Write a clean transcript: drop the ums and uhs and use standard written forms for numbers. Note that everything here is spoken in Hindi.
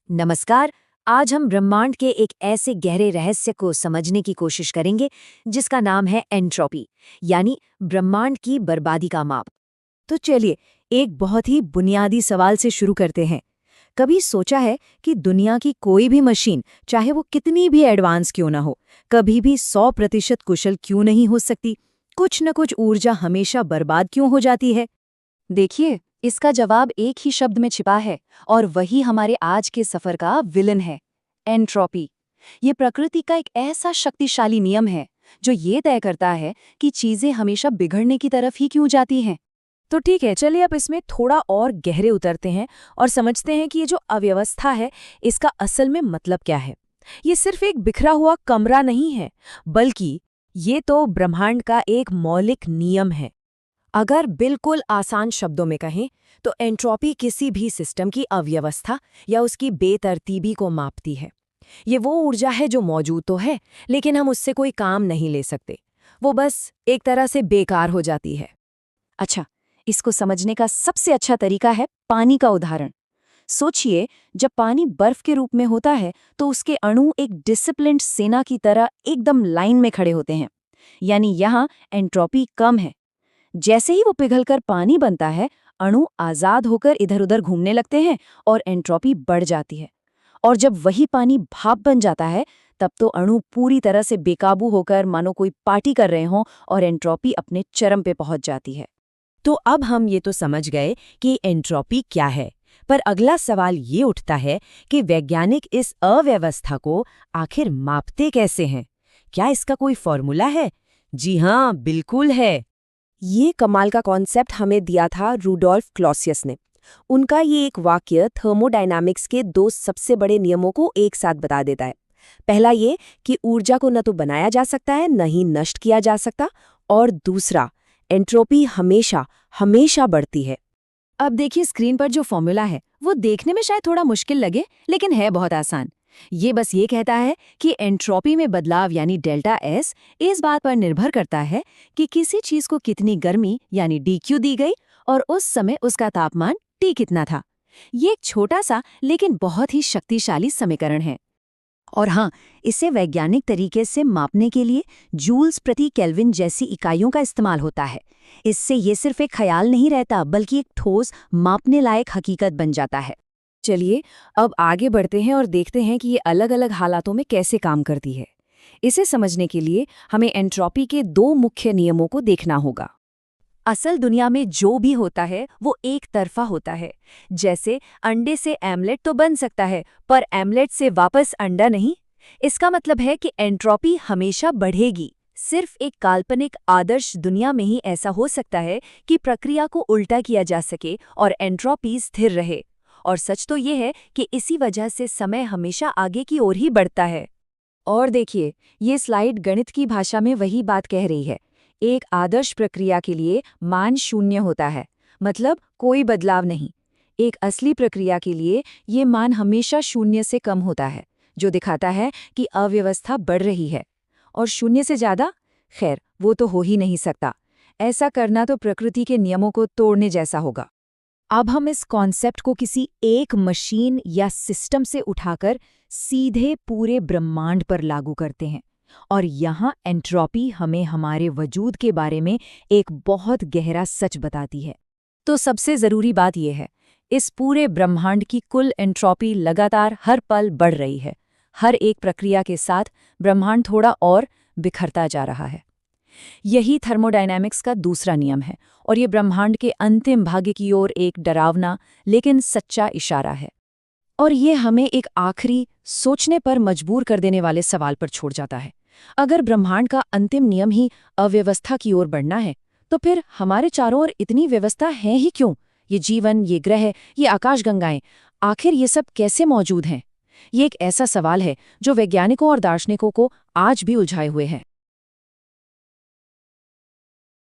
नमस्कार। आज हम ब्रह्मांड के एक ऐसे गहरे रहस्य को समझने की कोशिश करेंगे जिसका नाम है एंट्रोपी, यानी ब्रह्मांड की बर्बादी का माप। तो चलिए एक बहुत ही बुनियादी सवाल से शुरू करते हैं। कभी सोचा है कि दुनिया की कोई भी मशीन, चाहे वो कितनी भी एडवांस क्यों ना हो, कभी भी 100% कुशल क्यों नहीं हो सकती? कुछ न कुछ ऊर्जा हमेशा बर्बाद क्यों हो जाती है? देखिए, इसका जवाब एक ही शब्द में छिपा है और वही हमारे आज के सफर का विलन है, एंट्रोपी। ये प्रकृति का एक ऐसा शक्तिशाली नियम है जो ये तय करता है कि चीजें हमेशा बिगड़ने की तरफ ही क्यों जाती हैं। तो ठीक है, चलिए अब इसमें थोड़ा और गहरे उतरते हैं और समझते हैं कि ये जो अव्यवस्था है, इसका असल में मतलब क्या है। ये सिर्फ एक बिखरा हुआ कमरा नहीं है, बल्कि ये तो ब्रह्मांड का एक मौलिक नियम है। अगर बिल्कुल आसान शब्दों में कहें तो एंट्रोपी किसी भी सिस्टम की अव्यवस्था या उसकी बेतरतीबी को मापती है। ये वो ऊर्जा है जो मौजूद तो है, लेकिन हम उससे कोई काम नहीं ले सकते। वो बस एक तरह से बेकार हो जाती है। अच्छा, इसको समझने का सबसे अच्छा तरीका है पानी का उदाहरण। सोचिए, जब पानी बर्फ के रूप में होता है तो उसके अणु एक डिसिप्लिन्ड सेना की तरह एकदम लाइन में खड़े होते हैं, यानी यहाँ एंट्रोपी कम है। जैसे ही वो पिघलकर पानी बनता है, अणु आजाद होकर इधर-उधर घूमने लगते हैं और एंट्रोपी बढ़ जाती है। और जब वही पानी भाप बन जाता है, तब तो अणु पूरी तरह से बेकाबू होकर मानो कोई पार्टी कर रहे हों और एंट्रोपी अपने चरम पे पहुंच जाती है। तो अब हम ये तो समझ गए कि एंट्रोपी क्या है, पर अगला सवाल ये उठता है कि वैज्ञानिक इस अव्यवस्था को आखिर मापते कैसे हैं? क्या इसका कोई फॉर्मूला है? जी हाँ, बिल्कुल है। ये कमाल का कॉन्सेप्ट हमें दिया था रूडोल्फ क्लॉसियस ने। उनका ये एक वाक्य थर्मोडायनामिक्स के दो सबसे बड़े नियमों को एक साथ बता देता है। पहला ये कि ऊर्जा को न तो बनाया जा सकता है, न ही नष्ट किया जा सकता, और दूसरा, एंट्रोपी हमेशा हमेशा बढ़ती है। अब देखिए, स्क्रीन पर जो फॉर्मूला है वो देखने में शायद थोड़ा मुश्किल लगे, लेकिन है बहुत आसान। ये बस ये कहता है कि एंट्रोपी में बदलाव यानी डेल्टा एस इस बात पर निर्भर करता है कि किसी चीज को कितनी गर्मी यानी डीक्यू दी गई और उस समय उसका तापमान टी कितना था। ये एक छोटा सा लेकिन बहुत ही शक्तिशाली समीकरण है। और हाँ, इसे वैज्ञानिक तरीके से मापने के लिए जूल्स प्रति केल्विन जैसी इकाइयों का इस्तेमाल होता है। इससे ये सिर्फ एक ख्याल नहीं रहता, बल्कि एक ठोस मापने लायक हकीकत बन जाता है। चलिए अब आगे बढ़ते हैं और देखते हैं कि ये अलग-अलग हालातों में कैसे काम करती है। इसे समझने के लिए हमें एंट्रोपी के दो मुख्य नियमों को देखना होगा। असल दुनिया में जो भी होता है वो एक तरफा होता है। जैसे अंडे से एमलेट तो बन सकता है, पर एमलेट से वापस अंडा नहीं। इसका मतलब है कि एंट्रोपी हमेशा बढ़ेगी। सिर्फ एक काल्पनिक आदर्श दुनिया में ही ऐसा हो सकता है कि प्रक्रिया को उल्टा किया जा सके और एंट्रोपी स्थिर रहे। और सच तो ये है कि इसी वजह से समय हमेशा आगे की ओर ही बढ़ता है। और देखिए, ये स्लाइड गणित की भाषा में वही बात कह रही है। एक आदर्श प्रक्रिया के लिए मान 0 होता है, मतलब कोई बदलाव नहीं। एक असली प्रक्रिया के लिए ये मान हमेशा 0 से कम होता है, जो दिखाता है कि अव्यवस्था बढ़ रही है। और 0 से ज़्यादा? खैर, वो तो हो ही नहीं सकता। ऐसा करना तो प्रकृति के नियमों को तोड़ने जैसा होगा। अब हम इस कॉन्सेप्ट को किसी एक मशीन या सिस्टम से उठाकर सीधे पूरे ब्रह्मांड पर लागू करते हैं, और यहाँ एंट्रोपी हमें हमारे वजूद के बारे में एक बहुत गहरा सच बताती है। तो सबसे ज़रूरी बात यह है, इस पूरे ब्रह्मांड की कुल एंट्रोपी लगातार हर पल बढ़ रही है। हर एक प्रक्रिया के साथ ब्रह्मांड थोड़ा और बिखरता जा रहा है। यही थर्मोडायनामिक्स का दूसरा नियम है, और ये ब्रह्मांड के अंतिम भाग्य की ओर एक डरावना लेकिन सच्चा इशारा है। और ये हमें एक आखिरी सोचने पर मजबूर कर देने वाले सवाल पर छोड़ जाता है। अगर ब्रह्मांड का अंतिम नियम ही अव्यवस्था की ओर बढ़ना है, तो फिर हमारे चारों ओर इतनी व्यवस्था है ही क्यों? ये जीवन, ये ग्रह, ये आकाशगंगाएं, आखिर ये सब कैसे मौजूद हैं? ये एक ऐसा सवाल है जो वैज्ञानिकों और दार्शनिकों को आज भी उलझाए हुए है।